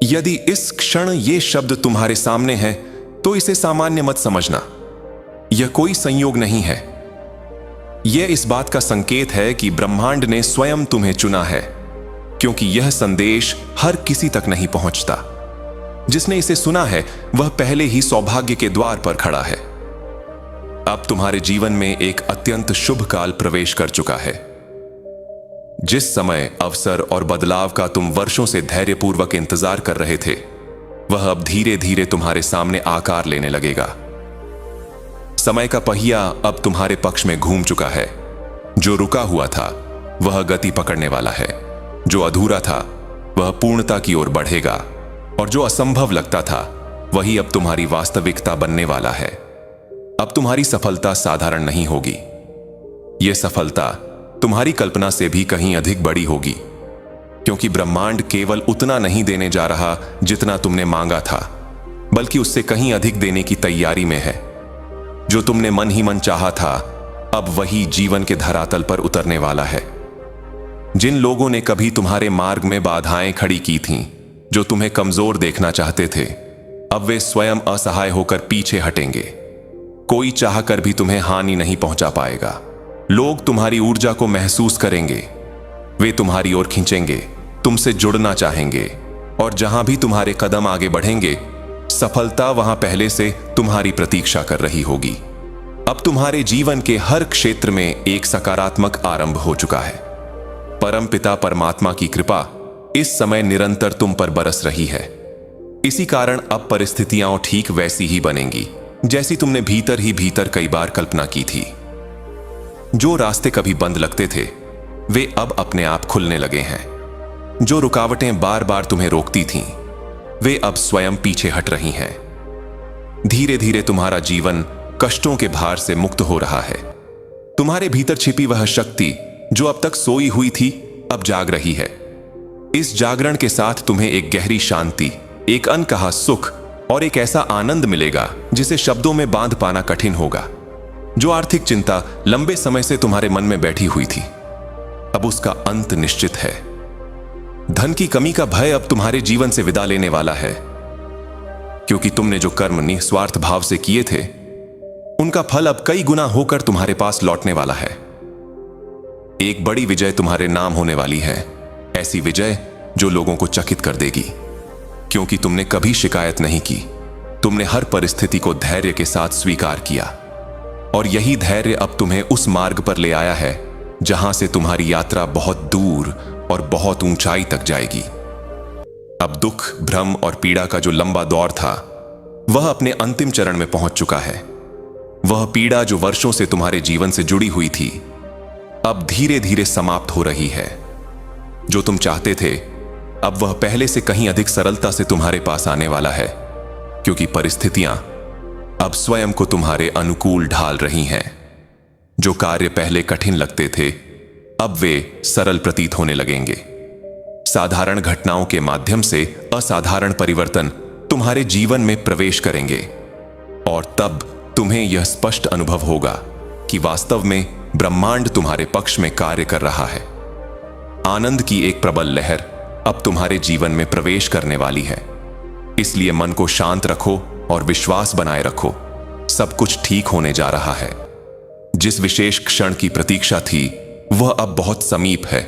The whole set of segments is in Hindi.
यदि इस क्षण ये शब्द तुम्हारे सामने है तो इसे सामान्य मत समझना। यह कोई संयोग नहीं है। यह इस बात का संकेत है कि ब्रह्मांड ने स्वयं तुम्हें चुना है, क्योंकि यह संदेश हर किसी तक नहीं पहुंचता। जिसने इसे सुना है वह पहले ही सौभाग्य के द्वार पर खड़ा है। अब तुम्हारे जीवन में एक अत्यंत शुभ काल प्रवेश कर चुका है। जिस समय अवसर और बदलाव का तुम वर्षों से धैर्यपूर्वक इंतजार कर रहे थे, वह अब धीरे धीरे तुम्हारे सामने आकार लेने लगेगा। समय का पहिया अब तुम्हारे पक्ष में घूम चुका है। जो रुका हुआ था वह गति पकड़ने वाला है, जो अधूरा था वह पूर्णता की ओर बढ़ेगा, और जो असंभव लगता था वही अब तुम्हारी वास्तविकता बनने वाला है। अब तुम्हारी सफलता साधारण नहीं होगी। यह सफलता तुम्हारी कल्पना से भी कहीं अधिक बड़ी होगी, क्योंकि ब्रह्मांड केवल उतना नहीं देने जा रहा जितना तुमने मांगा था, बल्कि उससे कहीं अधिक देने की तैयारी में है। जो तुमने मन ही मन चाहा था, अब वही जीवन के धरातल पर उतरने वाला है। जिन लोगों ने कभी तुम्हारे मार्ग में बाधाएं खड़ी की थीं, जो तुम्हें कमजोर देखना चाहते थे, अब वे स्वयं असहाय होकर पीछे हटेंगे। कोई चाहकर भी तुम्हें हानि नहीं पहुंचा पाएगा। लोग तुम्हारी ऊर्जा को महसूस करेंगे। वे तुम्हारी ओर खींचेंगे, तुमसे जुड़ना चाहेंगे, और जहां भी तुम्हारे कदम आगे बढ़ेंगे, सफलता वहां पहले से तुम्हारी प्रतीक्षा कर रही होगी। अब तुम्हारे जीवन के हर क्षेत्र में एक सकारात्मक आरंभ हो चुका है। परमपिता परमात्मा की कृपा इस समय निरंतर तुम पर बरस रही है। इसी कारण अब परिस्थितियां ठीक वैसी ही बनेंगी जैसी तुमने भीतर ही भीतर कई बार कल्पना की थी। जो रास्ते कभी बंद लगते थे वे अब अपने आप खुलने लगे हैं। जो रुकावटें बार बार तुम्हें रोकती थीं, वे अब स्वयं पीछे हट रही हैं। धीरे धीरे तुम्हारा जीवन कष्टों के भार से मुक्त हो रहा है। तुम्हारे भीतर छिपी वह शक्ति जो अब तक सोई हुई थी, अब जाग रही है। इस जागरण के साथ तुम्हें एक गहरी शांति, एक अनकहा सुख और एक ऐसा आनंद मिलेगा जिसे शब्दों में बांध पाना कठिन होगा। जो आर्थिक चिंता लंबे समय से तुम्हारे मन में बैठी हुई थी, अब उसका अंत निश्चित है। धन की कमी का भय अब तुम्हारे जीवन से विदा लेने वाला है, क्योंकि तुमने जो कर्म निस्वार्थ भाव से किए थे, उनका फल अब कई गुना होकर तुम्हारे पास लौटने वाला है। एक बड़ी विजय तुम्हारे नाम होने वाली है, ऐसी विजय जो लोगों को चकित कर देगी, क्योंकि तुमने कभी शिकायत नहीं की। तुमने हर परिस्थिति को धैर्य के साथ स्वीकार किया, और यही धैर्य अब तुम्हें उस मार्ग पर ले आया है जहां से तुम्हारी यात्रा बहुत दूर और बहुत ऊंचाई तक जाएगी। अब दुख, भ्रम और पीड़ा का जो लंबा दौर था, वह अपने अंतिम चरण में पहुंच चुका है। वह पीड़ा जो वर्षों से तुम्हारे जीवन से जुड़ी हुई थी, अब धीरे धीरे समाप्त हो रही है। जो तुम चाहते थे, अब वह पहले से कहीं अधिक सरलता से तुम्हारे पास आने वाला है, क्योंकि परिस्थितियां अब स्वयं को तुम्हारे अनुकूल ढाल रही हैं। जो कार्य पहले कठिन लगते थे, अब वे सरल प्रतीत होने लगेंगे। साधारण घटनाओं के माध्यम से असाधारण परिवर्तन तुम्हारे जीवन में प्रवेश करेंगे, और तब तुम्हें यह स्पष्ट अनुभव होगा कि वास्तव में ब्रह्मांड तुम्हारे पक्ष में कार्य कर रहा है। आनंद की एक प्रबल लहर अब तुम्हारे जीवन में प्रवेश करने वाली है। इसलिए मन को शांत रखो और विश्वास बनाए रखो। सब कुछ ठीक होने जा रहा है। जिस विशेष क्षण की प्रतीक्षा थी, वह अब बहुत समीप है।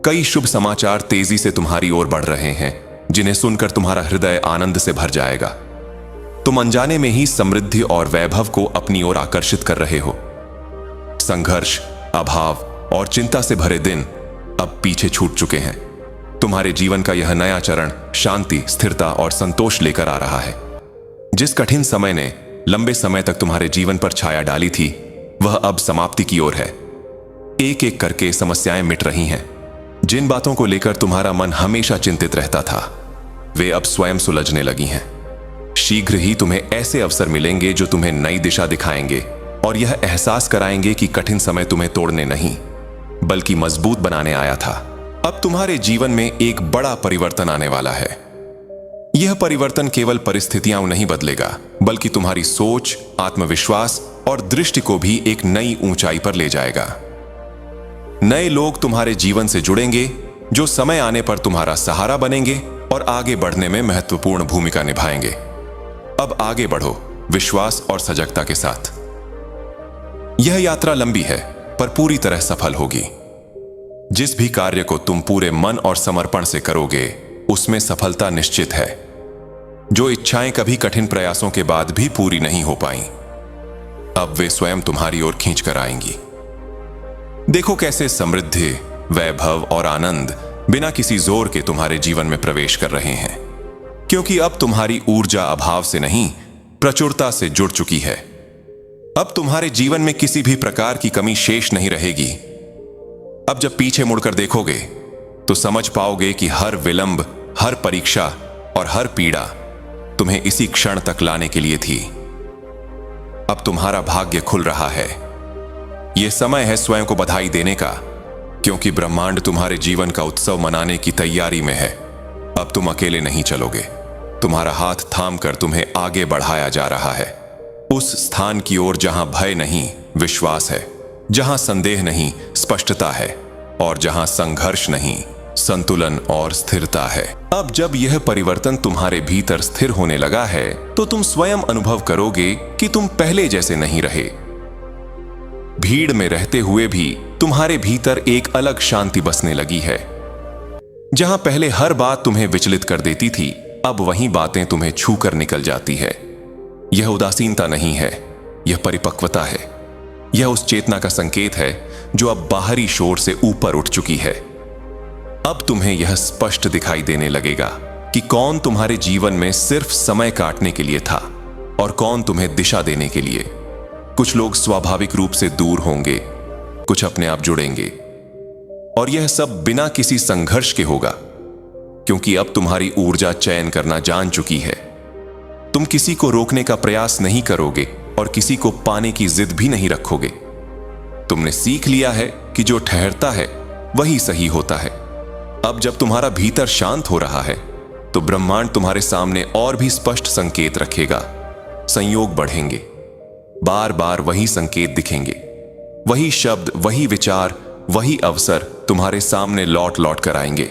कई शुभ समाचार तेजी से तुम्हारी ओर बढ़ रहे हैं, जिन्हें सुनकर तुम्हारा हृदय आनंद से भर जाएगा। तुम अनजाने में ही समृद्धि और वैभव को अपनी ओर आकर्षित कर रहे हो। संघर्ष, अभाव और चिंता से भरे दिन अब पीछे छूट चुके हैं। तुम्हारे जीवन का यह नया चरण शांति, स्थिरता और संतोष लेकर आ रहा है। जिस कठिन समय ने लंबे समय तक तुम्हारे जीवन पर छाया डाली थी, वह अब समाप्ति की ओर है। एक एक करके समस्याएं मिट रही हैं। जिन बातों को लेकर तुम्हारा मन हमेशा चिंतित रहता था, वे अब स्वयं सुलझने लगी हैं। शीघ्र ही तुम्हें ऐसे अवसर मिलेंगे जो तुम्हें नई दिशा दिखाएंगे और यह एहसास कराएंगे कि कठिन समय तुम्हें तोड़ने नहीं, बल्कि मजबूत बनाने आया था। अब तुम्हारे जीवन में एक बड़ा परिवर्तन आने वाला है। यह परिवर्तन केवल परिस्थितियां नहीं बदलेगा, बल्कि तुम्हारी सोच, आत्मविश्वास और दृष्टि को भी एक नई ऊंचाई पर ले जाएगा। नए लोग तुम्हारे जीवन से जुड़ेंगे, जो समय आने पर तुम्हारा सहारा बनेंगे और आगे बढ़ने में महत्वपूर्ण भूमिका निभाएंगे। अब आगे बढ़ो विश्वास और सजगता के साथ। यह यात्रा लंबी है पर पूरी तरह सफल होगी। जिस भी कार्य को तुम पूरे मन और समर्पण से करोगे उसमें सफलता निश्चित है। जो इच्छाएं कभी कठिन प्रयासों के बाद भी पूरी नहीं हो पाई, अब वे स्वयं तुम्हारी ओर खींच कर आएंगी। देखो कैसे समृद्धि, वैभव और आनंद बिना किसी जोर के तुम्हारे जीवन में प्रवेश कर रहे हैं, क्योंकि अब तुम्हारी ऊर्जा अभाव से नहीं प्रचुरता से जुड़ चुकी है। अब तुम्हारे जीवन में किसी भी प्रकार की कमी शेष नहीं रहेगी। अब जब पीछे मुड़कर देखोगे तो समझ पाओगे कि हर विलंब, हर परीक्षा और हर पीड़ा तुम्हें इसी क्षण तक लाने के लिए थी। अब तुम्हारा भाग्य खुल रहा है। यह समय है स्वयं को बधाई देने का, क्योंकि ब्रह्मांड तुम्हारे जीवन का उत्सव मनाने की तैयारी में है। अब तुम अकेले नहीं चलोगे, तुम्हारा हाथ थाम कर तुम्हें आगे बढ़ाया जा रहा है, उस स्थान की ओर जहां भय नहीं विश्वास है, जहां संदेह नहीं स्पष्टता है, और जहां संघर्ष नहीं संतुलन और स्थिरता है। अब जब यह परिवर्तन तुम्हारे भीतर स्थिर होने लगा है तो तुम स्वयं अनुभव करोगे कि तुम पहले जैसे नहीं रहे। भीड़ में रहते हुए भी तुम्हारे भीतर एक अलग शांति बसने लगी है। जहां पहले हर बात तुम्हें विचलित कर देती थी, अब वही बातें तुम्हें छूकर निकल जाती है। यह उदासीनता नहीं है, यह परिपक्वता है। यह उस चेतना का संकेत है जो अब बाहरी शोर से ऊपर उठ चुकी है। अब तुम्हें यह स्पष्ट दिखाई देने लगेगा कि कौन तुम्हारे जीवन में सिर्फ समय काटने के लिए था और कौन तुम्हें दिशा देने के लिए। कुछ लोग स्वाभाविक रूप से दूर होंगे, कुछ अपने आप जुड़ेंगे, और यह सब बिना किसी संघर्ष के होगा, क्योंकि अब तुम्हारी ऊर्जा चयन करना जान चुकी है। तुम किसी को रोकने का प्रयास नहीं करोगे और किसी को पाने की जिद भी नहीं रखोगे। तुमने सीख लिया है कि जो ठहरता है वही सही होता है। अब जब तुम्हारा भीतर शांत हो रहा है तो ब्रह्मांड तुम्हारे सामने और भी स्पष्ट संकेत रखेगा। संयोग बढ़ेंगे, बार बार वही संकेत दिखेंगे, वही शब्द, वही विचार, वही अवसर तुम्हारे सामने लौट लौट कर आएंगे।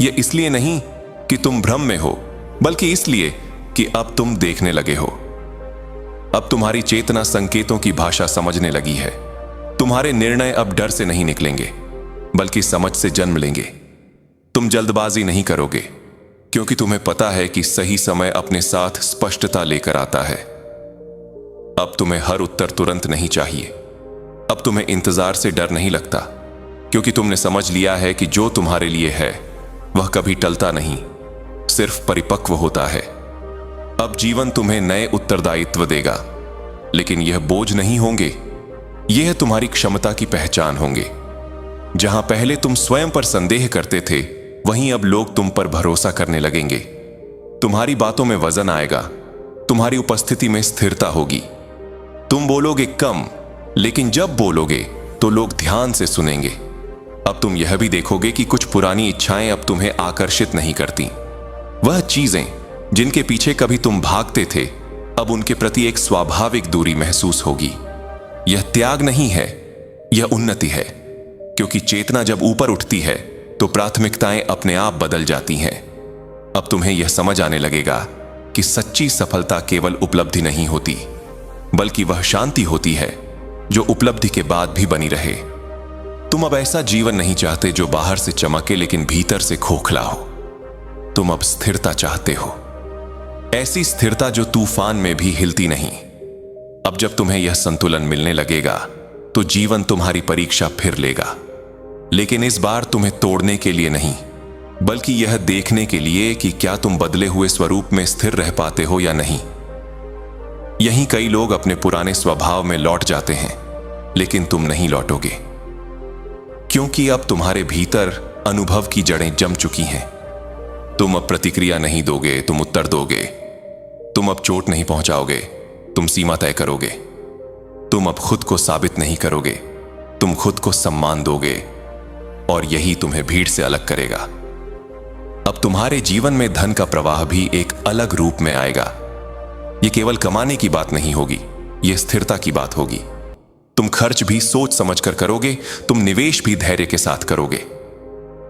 यह इसलिए नहीं कि तुम भ्रम में हो, बल्कि इसलिए कि अब तुम देखने लगे हो। अब तुम्हारी चेतना संकेतों की भाषा समझने लगी है। तुम्हारे निर्णय अब डर से नहीं निकलेंगे, बल्कि समझ से जन्म लेंगे। तुम जल्दबाजी नहीं करोगे, क्योंकि तुम्हें पता है कि सही समय अपने साथ स्पष्टता लेकर आता है। अब तुम्हें हर उत्तर तुरंत नहीं चाहिए। अब तुम्हें इंतजार से डर नहीं लगता, क्योंकि तुमने समझ लिया है कि जो तुम्हारे लिए है वह कभी टलता नहीं, सिर्फ परिपक्व होता है। अब जीवन तुम्हें नए उत्तरदायित्व देगा, लेकिन यह बोझ नहीं होंगे, यह तुम्हारी क्षमता की पहचान होंगे। जहां पहले तुम स्वयं पर संदेह करते थे, वहीं अब लोग तुम पर भरोसा करने लगेंगे। तुम्हारी बातों में वजन आएगा, तुम्हारी उपस्थिति में स्थिरता होगी। तुम बोलोगे कम, लेकिन जब बोलोगे तो लोग ध्यान से सुनेंगे। अब तुम यह भी देखोगे कि कुछ पुरानी इच्छाएं अब तुम्हें आकर्षित नहीं करती। वह चीजें जिनके पीछे कभी तुम भागते थे, अब उनके प्रति एक स्वाभाविक दूरी महसूस होगी। यह त्याग नहीं है, यह उन्नति है, क्योंकि चेतना जब ऊपर उठती है तो प्राथमिकताएं अपने आप बदल जाती हैं। अब तुम्हें यह समझ आने लगेगा कि सच्ची सफलता केवल उपलब्धि नहीं होती, बल्कि वह शांति होती है जो उपलब्धि के बाद भी बनी रहे। तुम अब ऐसा जीवन नहीं चाहते जो बाहर से चमके लेकिन भीतर से खोखला हो। तुम अब स्थिरता चाहते हो, ऐसी स्थिरता जो तूफान में भी हिलती नहीं। अब जब तुम्हें यह संतुलन मिलने लगेगा तो जीवन तुम्हारी परीक्षा फिर लेगा, लेकिन इस बार तुम्हें तोड़ने के लिए नहीं, बल्कि यह देखने के लिए कि क्या तुम बदले हुए स्वरूप में स्थिर रह पाते हो या नहीं। यहीं कई लोग अपने पुराने स्वभाव में लौट जाते हैं, लेकिन तुम नहीं लौटोगे, क्योंकि अब तुम्हारे भीतर अनुभव की जड़ें जम चुकी हैं। तुम अब प्रतिक्रिया नहीं दोगे, तुम उत्तर दोगे। तुम अब चोट नहीं पहुंचाओगे, तुम सीमा तय करोगे। तुम अब खुद को साबित नहीं करोगे, तुम खुद को सम्मान दोगे, और यही तुम्हें भीड़ से अलग करेगा। अब तुम्हारे जीवन में धन का प्रवाह भी एक अलग रूप में आएगा। यह केवल कमाने की बात नहीं होगी, यह स्थिरता की बात होगी। तुम खर्च भी सोच समझकर करोगे, तुम निवेश भी धैर्य के साथ करोगे,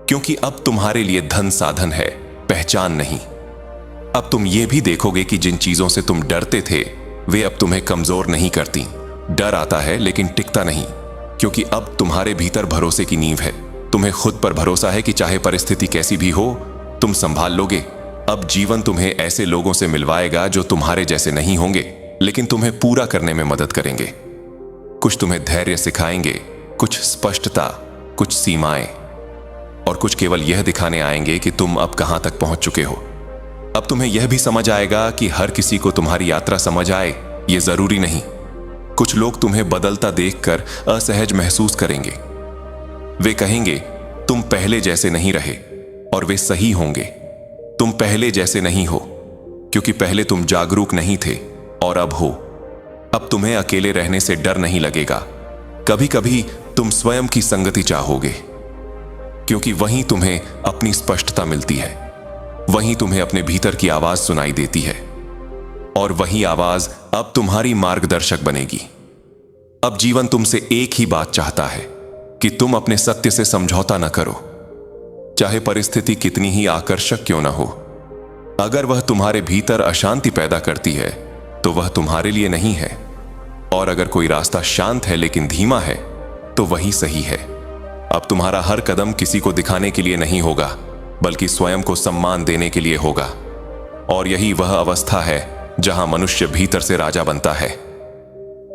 क्योंकि अब तुम्हारे लिए धन साधन है पहचान नहीं। अब तुम ये भी देखोगे कि जिन चीजों से तुम डरते थे वे अब तुम्हें कमजोर नहीं करती। डर आता है लेकिन टिकता नहीं, क्योंकि अब तुम्हारे भीतर भरोसे की नींव है। तुम्हें खुद पर भरोसा है कि चाहे परिस्थिति कैसी भी हो तुम संभाल लोगे। अब जीवन तुम्हें ऐसे लोगों से मिलवाएगा जो तुम्हारे जैसे नहीं होंगे, लेकिन तुम्हें पूरा करने में मदद करेंगे। कुछ तुम्हें धैर्य सिखाएंगे, कुछ स्पष्टता, कुछ सीमाएं, और कुछ केवल यह दिखाने आएंगे कि तुम अब कहां तक पहुंच चुके हो। अब तुम्हें यह भी समझ आएगा कि हर किसी को तुम्हारी यात्रा समझ आए यह जरूरी नहीं। कुछ लोग तुम्हें बदलता देखकर असहज महसूस करेंगे। वे कहेंगे तुम पहले जैसे नहीं रहे, और वे सही होंगे। तुम पहले जैसे नहीं हो, क्योंकि पहले तुम जागरूक नहीं थे और अब हो। अब तुम्हें अकेले रहने से डर नहीं लगेगा। कभी कभी तुम स्वयं की संगति चाहोगे, क्योंकि वहीं तुम्हें अपनी स्पष्टता मिलती है। वहीं तुम्हें अपने भीतर की आवाज सुनाई देती है, और वही आवाज अब तुम्हारी मार्गदर्शक बनेगी। अब जीवन तुमसे एक ही बात चाहता है कि तुम अपने सत्य से समझौता न करो, चाहे परिस्थिति कितनी ही आकर्षक क्यों न हो। अगर वह तुम्हारे भीतर अशांति पैदा करती है तो वह तुम्हारे लिए नहीं है, और अगर कोई रास्ता शांत है लेकिन धीमा है तो वही सही है। अब तुम्हारा हर कदम किसी को दिखाने के लिए नहीं होगा, बल्कि स्वयं को सम्मान देने के लिए होगा। और यही वह अवस्था है जहां मनुष्य भीतर से राजा बनता है,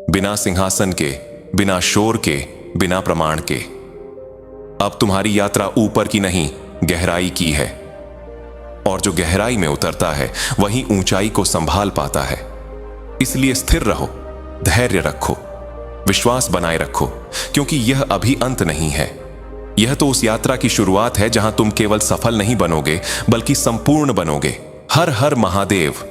बिना सिंहासन के, बिना शोर के, बिना प्रमाण के। अब तुम्हारी यात्रा ऊपर की नहीं, गहराई की है, और जो गहराई में उतरता है वही ऊंचाई को संभाल पाता है। इसलिए स्थिर रहो, धैर्य रखो, विश्वास बनाए रखो, क्योंकि यह अभी अंत नहीं है। यह तो उस यात्रा की शुरुआत है जहां तुम केवल सफल नहीं बनोगे बल्कि संपूर्ण बनोगे। हर हर महादेव।